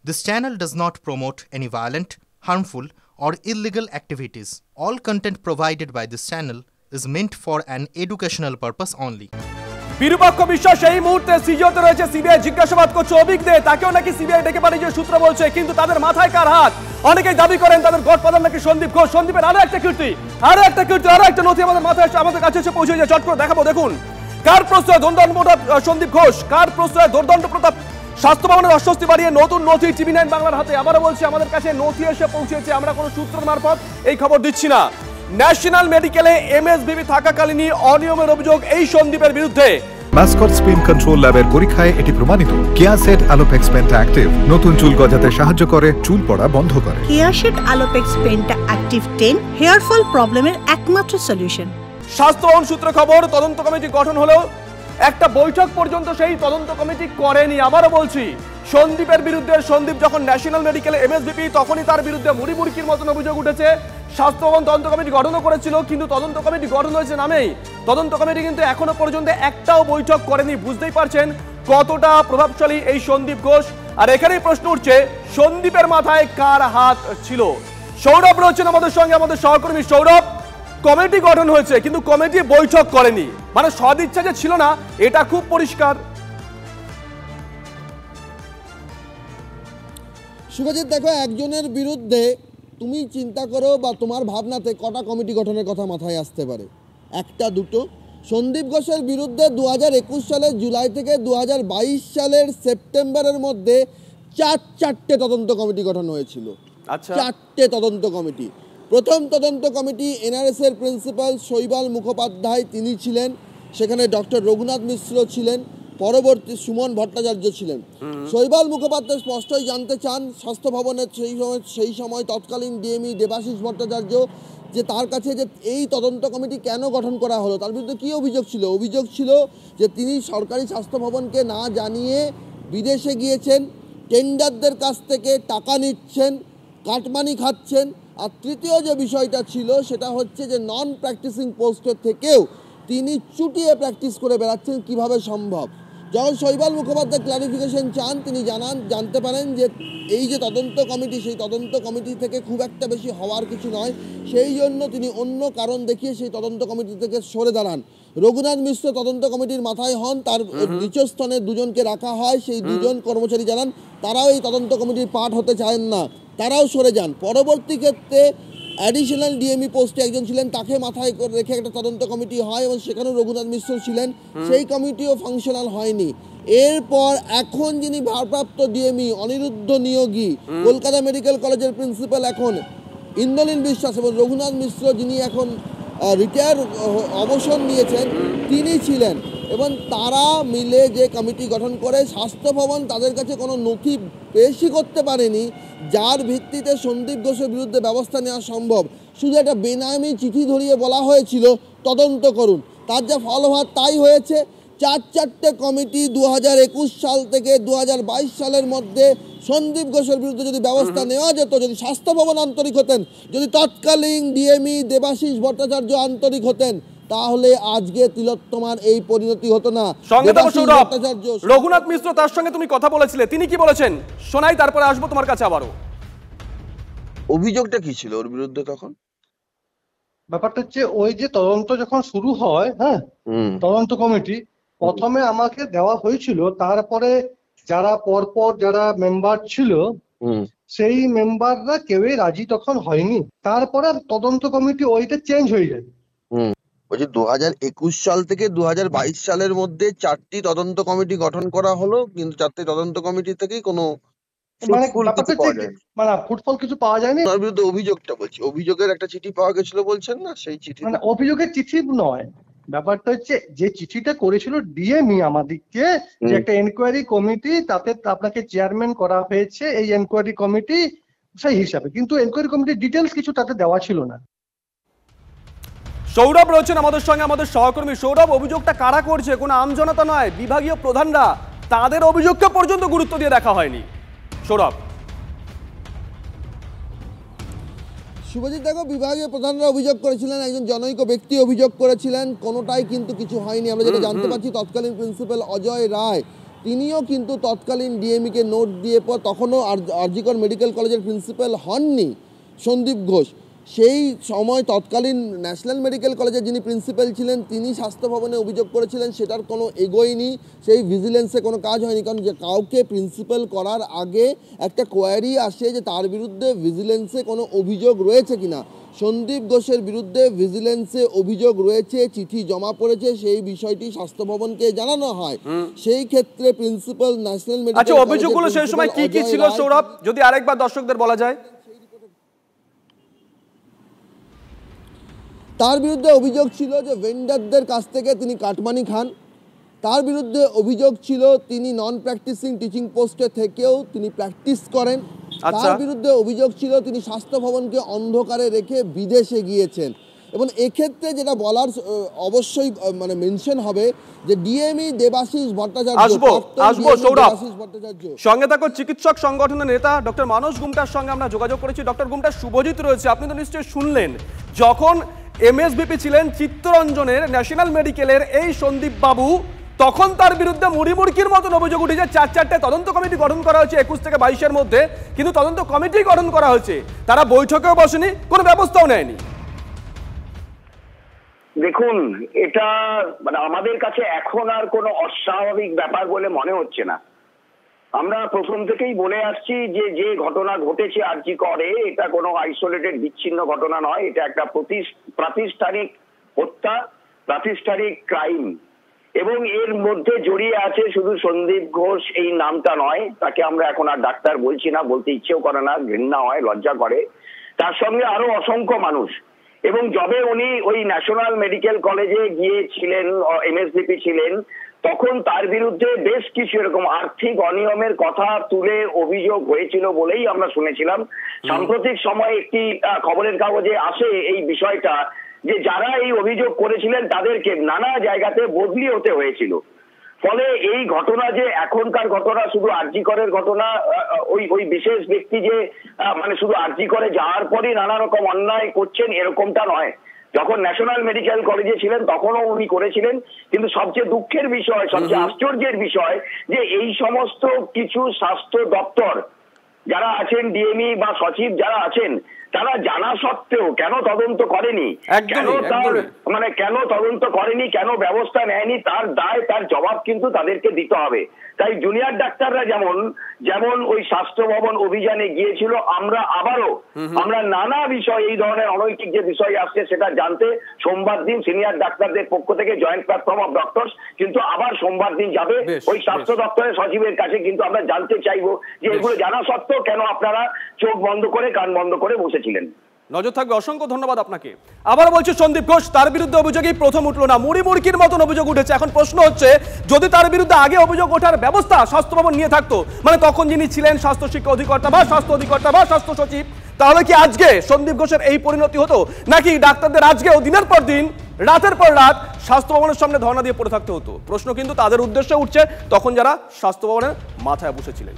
This channel does not promote any violent, harmful, or illegal activities. All content provided by this channel is meant for an educational purpose only. Virupaksha বিশ্বাস এই মুহূর্তে সিজিওতে রয়েছে, CBI জিজ্ঞাসাবাদ করছে অভিজ্ঞদের, তাকেও নাকি CBI ডেকে পাঠিয়েছে সূত্র বলছে। কিন্তু তাদের মাথায় কার হাত? অনেকেই দাবি করেন তাদের গডফাদার নাকি সন্দীপ ঘোষ। সন্দীপের আরো একটা কীর্তি, আরো একটা নথি আমাদের মাথায় আমাদের কাছে এসে পৌঁছে যায়। চট করে দেখাবো, দেখুন কার প্রশ্রয় দণ্ডদণ্ড প্রতাপ সন্দীপ ঘোষ, কার প্রশ্রয় দণ্ডদণ্ড প্রতাপ স্বাস্থ্য ভবনের অস্বস্তি বাড়িয়ে নতুন নথি টিভি9 বাংলার হাতে। আবারও বলছি, আমাদের কাছে নথি এসে পৌঁছেছে, আমরা কোনো সূত্রের মারফত এই খবর দিচ্ছি না। ন্যাশনাল মেডিকেলে এমএসবিবি থাকাকালীনই অনিয়মের অভিযোগ এই সন্দীপের বিরুদ্ধে। মাসকট স্পিন কন্ট্রোল ল্যাবের পরীক্ষায় এটি প্রমাণিত। কেয়াসেট আলোপেক্স পেন্টা অ্যাক্টিভ নতুন চুল গজাতে সাহায্য করে, চুল পড়া বন্ধ করে। Keya Seth Alopex penta active 10 hair fall প্রবলেমের একমাত্র সলিউশন। স্বাস্থ্য ভবন সূত্রে খবর, তদন্ত কমিটি গঠন হলেও একটা বৈঠক পর্যন্ত সেই তদন্ত কমিটি করেনি। আবারও বলছি, সন্দীপের বিরুদ্ধে, সন্দীপ যখন ন্যাশনাল মেডিকেলে এমএসবিপি তখনই তার বিরুদ্ধে মুড়িমুড়কির মতন অভিযোগ উঠেছে। স্বাস্থ্য ভবন তদন্ত কমিটি গঠনও করেছিল, কিন্তু তদন্ত কমিটি গঠন হয়েছে নামেই। তদন্ত কমিটি কিন্তু এখনো পর্যন্ত একটাও বৈঠক করেনি। বুঝতেই পারছেন কতটা প্রভাবশালী এই সন্দীপ ঘোষ। আর এখানেই প্রশ্ন উঠছে, সন্দীপের মাথায় কার হাত ছিল? সৌরভ রয়েছেন আমাদের সঙ্গে, আমাদের সহকর্মী সৌরভ। কমিটি গঠন হয়েছে কিন্তু কমিটি বৈঠক করেনি, মানে সদিচ্ছা যে ছিল না এটা খুব পরিষ্কার। শুভজিৎ, দেখো, একজনের বিরুদ্ধে তুমি চিন্তা করো বা তোমার ভাবনাতে কটা কমিটি গঠনের কথা মাথায় আসতে পারে? একটা, দুটো? সন্দীপ ঘোষের বিরুদ্ধে 2021 সালের জুলাই থেকে 2022 সালের সেপ্টেম্বরের মধ্যে চারটে তদন্ত কমিটি গঠন হয়েছিল। আচ্ছা, 4টে তদন্ত কমিটি। প্রথম তদন্ত কমিটি এনআরএসের প্রিন্সিপাল শৈবাল মুখোপাধ্যায়, তিনি ছিলেন। সেখানে ডক্টর রঘুনাথ মিশ্র ছিলেন, পরবর্তী সুমন ভট্টাচার্য ছিলেন। শৈবাল মুখোপাধ্যায় স্পষ্টই জানতে চান স্বাস্থ্য ভবনের সেই সময় তৎকালীন ডিএমই দেবাশিস ভট্টাচার্য, যে তার কাছে যে এই তদন্ত কমিটি কেন গঠন করা হলো, তার বিরুদ্ধে কী অভিযোগ ছিল। অভিযোগ ছিল যে তিনি সরকারি স্বাস্থ্য ভবনকে না জানিয়ে বিদেশে গিয়েছেন, টেন্ডারদের কাছ থেকে টাকা নিচ্ছেন, কাটমানি খাচ্ছেন। আর তৃতীয় যে বিষয়টা ছিল সেটা হচ্ছে যে নন প্র্যাকটিসিং পোস্টের থেকেও তিনি চুটিয়ে প্র্যাকটিস করে বেড়াচ্ছেন, কিভাবে সম্ভব। যখন শৈবাল মুখোপাধ্যায় ক্লারিফিকেশন চান, তিনি জানতে পারেন যে এই যে তদন্ত কমিটি, সেই তদন্ত কমিটি থেকে খুব একটা বেশি হওয়ার কিছু নয়। সেই জন্য তিনি অন্য কারণ দেখিয়ে সেই তদন্ত কমিটি থেকে সরে দাঁড়ান। রঘুনাথ মিশ্র তদন্ত কমিটির মাথায় হন, তার নিচস্থনে দুজনকে রাখা হয়। সেই দুজন কর্মচারী জানান তারাও এই তদন্ত কমিটির পার্ট হতে চান না, তারাও সরে যান। পরবর্তী ক্ষেত্রে অ্যাডিশনাল ডিএমই পোস্টে একজন ছিলেন, তাকে মাথায় রেখে একটা তদন্ত কমিটি হয় এবং সেখানেও রঘুনাথ মিশ্র ছিলেন। সেই কমিটিও ফাংশনাল হয়নি। এরপর এখন যিনি ভারপ্রাপ্ত ডিএমই অনিরুদ্ধ নিয়োগী, কলকাতা মেডিকেল কলেজের প্রিন্সিপাল এখন ইন্দ্রনীল বিশ্বাস, এবং রঘুনাথ মিশ্র যিনি এখন রিটায়ার অবসর নিয়েছেন, তিনি ছিলেন। এবং তারা মিলে যে কমিটি গঠন করে, স্বাস্থ্য ভবন তাদের কাছে কোনো নথি পেশই করতে পারেনি যার ভিত্তিতে সন্দীপ ঘোষের বিরুদ্ধে ব্যবস্থা নেওয়া সম্ভব। শুধু একটা বেনামি চিঠি ধরিয়ে বলা হয়েছিল তদন্ত করুন, তার যা ফল হওয়ার তাই হয়েছে। চারটে কমিটি 2021 সাল থেকে 2022 সালের মধ্যে সন্দীপ ঘোষের বিরুদ্ধে যদি ব্যবস্থা নেওয়া যেত, যদি স্বাস্থ্য ভবন আন্তরিক হতেন, যদি তৎকালীন ডিএমই দেবাশিস ভট্টাচার্য আন্তরিক হতেন, তাহলে আজকে তিলোত্তমার এই পরিণতি হতো না। রঘুনাথ মিশ্র, তার সঙ্গে তুমি কথা বলেছিলে, তিনি কি বলেছেন শোনাই, তারপরে আসবো তোমার কাছে আবারও। অভিযোগটা কি ছিল ওর বিরুদ্ধে তখন? ব্যাপারটা হচ্ছে, ওই যে তদন্ত যখন শুরু হয়, হ্যাঁ, তদন্ত কমিটি প্রথমে আমাকে দেওয়া হয়েছিল, তারপরে যারা পরপর যারা মেম্বার ছিল সেই মেম্বাররা কেউই রাজি তখন হয়নি। তারপরে তদন্ত কমিটি ওইটা চেঞ্জ হয়ে যায়। বলছি 2021 সাল থেকে 2022 সালের মধ্যে 4টি তদন্ত কমিটি গঠন করা হলো, কিন্তু 4টি তদন্ত কমিটি থেকেই কোনো ফুটফল কিছু পাওয়া যায়নি। তার বিরুদ্ধে অভিযোগটা বলছি, অভিযোগের একটা চিঠি পাওয়া গেছিল বলছেন না, সেই চিঠি মানে অভিযোগের চিঠি নয়, ব্যাপারটা হচ্ছে যে চিঠিটা করেছিল ডিএমই আমাদেরকে, যে একটা এনকোয়ারি কমিটি, তাতে আপনাকে চেয়ারম্যান করা হয়েছে এই এনকোয়ারি কমিটি সেই হিসাবে, কিন্তু এনকোয়ারি কমিটির ডিটেলস কিছু তাতে দেওয়া ছিল না। সৌরভ রয়েছেন আমাদের সঙ্গে, আমাদের সহকর্মী সৌরভ। অভিযোগটা কারা করছে? কোনো আমজনতা নয়, বিভাগীয় প্রধানরা, তাদের অভিযোগকে পর্যন্ত গুরুত্ব দিয়ে দেখা হয়নি। সৌরভ। শুভজিৎ, দেখো, বিভাগীয় প্রধানরা অভিযোগ করেছিলেন, একজন জনৈক ব্যক্তি অভিযোগ করেছিলেন, কোনোটাই কিন্তু কিছু হয়নি। আমরা যেটা জানতে পারছি, তৎকালীন প্রিন্সিপাল অজয় রায় তিনিও কিন্তু তৎকালীন ডিএমইকে নোট দিয়ে পর তখনও আরজিকর মেডিকেল কলেজের প্রিন্সিপাল হননি সন্দীপ ঘোষ। সেই সময় তৎকালীন ন্যাশনাল মেডিকেল কলেজের যিনি প্রিন্সিপাল ছিলেন তিনি স্বাস্থ্য ভবনে অভিযোগ করেছিলেন, সেটার কোনো এগোয়নি, সেই ভিজিলেন্সে কোনো কাজ হয়নি। কারণ যে কাউকে প্রিন্সিপাল করার আগে একটা কোয়ারি আসে যে তার বিরুদ্ধে ভিজিলেন্সে কোনো অভিযোগ রয়েছে কিনা। সন্দীপ ঘোষের বিরুদ্ধে ভিজিলেন্সে অভিযোগ রয়েছে, চিঠি জমা পড়েছে, সেই বিষয়টি স্বাস্থ্য ভবনকে জানানো হয়। সেই ক্ষেত্রে প্রিন্সিপাল ন্যাশনাল মেডিকেল আচ্ছা, অভিযোগগুলো সেই সময় কি কি ছিল সৌরভ, যদি আরেকবার দর্শকদের বলা যায়? তার বিরুদ্ধে অভিযোগ ছিল যে ভেন্ডারদের কাছ থেকে তিনি কাটমানি খান। তার বিরুদ্ধে অভিযোগ ছিল তিনি নন প্র্যাকটিসিং টিচিং পোস্টে থেকেও তিনি প্র্যাকটিস করেন। তার বিরুদ্ধে অভিযোগ ছিল তিনি স্বাস্থ্য ভবনকে অন্ধকারে রেখে বিদেশে গিয়েছেন। এবং এক্ষেত্রে যেটা বলার অবশ্যই মানে মেনশন হবে যে ডিএমই দেবাশিস ভট্টাচার্য, সঙ্গে থাকো চিকিৎসক সংগঠনের নেতা ডক্টর মানস গুমটার সঙ্গে আমরা যোগাযোগ করেছি। ডক্টর গুমটা, শুভজিৎ রয়েছে, আপনি তো নিশ্চয়ই শুনলেন যখন এমএসবিপি ছিলেন চিত্তরঞ্জনের ন্যাশনাল মেডিকেলের এই সন্দীপ বাবু, তখন তার বিরুদ্ধে মুড়িমুড়কির মতন অভিযোগ উঠেছে। 4-4টে তদন্ত কমিটি গঠন করা হয়েছে 21 থেকে 22-এর মধ্যে, কিন্তু তদন্ত কমিটি গঠন করা হয়েছে, তারা বৈঠকেও বসেনি, কোনো ব্যবস্থাও নেয়নি। দেখুন, এটা মানে আমাদের কাছে এখন আর কোনো অস্বাভাবিক ব্যাপার বলে মনে হচ্ছে না। আমরা প্রথম থেকেই বলে আসছি যে যে ঘটনা ঘটেছে আরজি করে, এটা কোনো আইসোলেটেড বিচ্ছিন্ন ঘটনা নয়, এটা একটা প্রাতিষ্ঠানিক হত্যা, প্রাতিষ্ঠানিক ক্রাইম। এবং এর মধ্যে জড়িয়ে আছে শুধু সন্দীপ ঘোষ এই নামটা নয়, তাকে আমরা এখন আর ডাক্তার বলছি না, বলতে ইচ্ছেও করে না, ঘৃণা হয়, লজ্জা করে। তার সঙ্গে আরো অসংখ্য মানুষ। এবং যবে উনি ওই ন্যাশনাল মেডিকেল কলেজে গিয়েছিলেন, এমএসভিপি ছিলেন, তখন তার বিরুদ্ধে বেশ কিছু এরকম আর্থিক অনিয়মের কথা তুলে অভিযোগ হয়েছিল বলেই আমরা শুনেছিলাম। সাম্প্রতিক সময়ে একটি খবরের কাগজে আসে এই বিষয়টা যে যারা এই অভিযোগ করেছিলেন তাদেরকে নানা জায়গাতে বদলি হতে হয়েছিল। ফলে এই ঘটনা যে এখনকার ঘটনা, শুধু আরজি করের ঘটনা, ওই বিশেষ ব্যক্তি যে মানে শুধু আরজি করে যাওয়ার পরই নানা রকম অন্যায় করছেন এরকমটা নয়। যখন ন্যাশনাল মেডিকেল কলেজে ছিলেন তখনও উনি করেছিলেন। কিন্তু সবচেয়ে দুঃখের বিষয়, সবচেয়ে আশ্চর্যের বিষয় যে এই সমস্ত কিছু স্বাস্থ্য দপ্তর যারা আছেন, ডিএমই বা সচিব যারা আছেন, তারা জানা সত্ত্বেও কেন তদন্ত করেনি, কেন তদন্ত করেনি, কেন ব্যবস্থা নেয়নি, তার দায়, তার জবাব কিন্তু তাদেরকে দিতে হবে। তাই জুনিয়র ডাক্তাররা যেমন ওই স্বাস্থ্য ভবন অভিযানে গিয়েছিল, আমরা নানা বিষয়, এই ধরনের অনৈতিক যে বিষয় আসছে সেটা জানতে সোমবার দিন সিনিয়র ডাক্তারদের পক্ষ থেকে জয়েন্ট প্ল্যাটফর্ম অফ ডক্টরস কিন্তু আবার সোমবার দিন যাবে ওই স্বাস্থ্য দপ্তরের সচিবের কাছে। কিন্তু আমরা জানতে চাইবো যে এগুলো জানা সত্ত্বেও কেন আপনারা চোখ বন্ধ করে, কান বন্ধ করে বসেছিলেন। নজর থাকবে। অসংখ্য ধন্যবাদ আপনাকে। আবার বলছি, সন্দীপ ঘোষ তার বিরুদ্ধে অভিযোগই প্রথম উঠলো না, মুড়িমুড়কির মতন অভিযোগ উঠেছে। এখন প্রশ্ন হচ্ছে, যদি তার বিরুদ্ধে আগে অভিযোগ ওঠার ব্যবস্থা স্বাস্থ্য ভবন নিয়ে থাকতো, মানে তখন যিনি ছিলেন স্বাস্থ্য শিক্ষা অধিকর্তা বা স্বাস্থ্য অধিকর্তা বা স্বাস্থ্য সচিব, তাহলে কি আজকে সন্দীপ ঘোষের এই পরিণতি হতো? নাকি ডাক্তারদের আজকেও দিনের পর দিন, রাতের পর রাত স্বাস্থ্য ভবনের সামনে ধর্ণা দিয়ে পড়ে থাকতে হতো? প্রশ্ন কিন্তু তাদের উদ্দেশ্যে উঠছে, তখন যারা স্বাস্থ্য ভবনের মাথায় বসেছিলেন।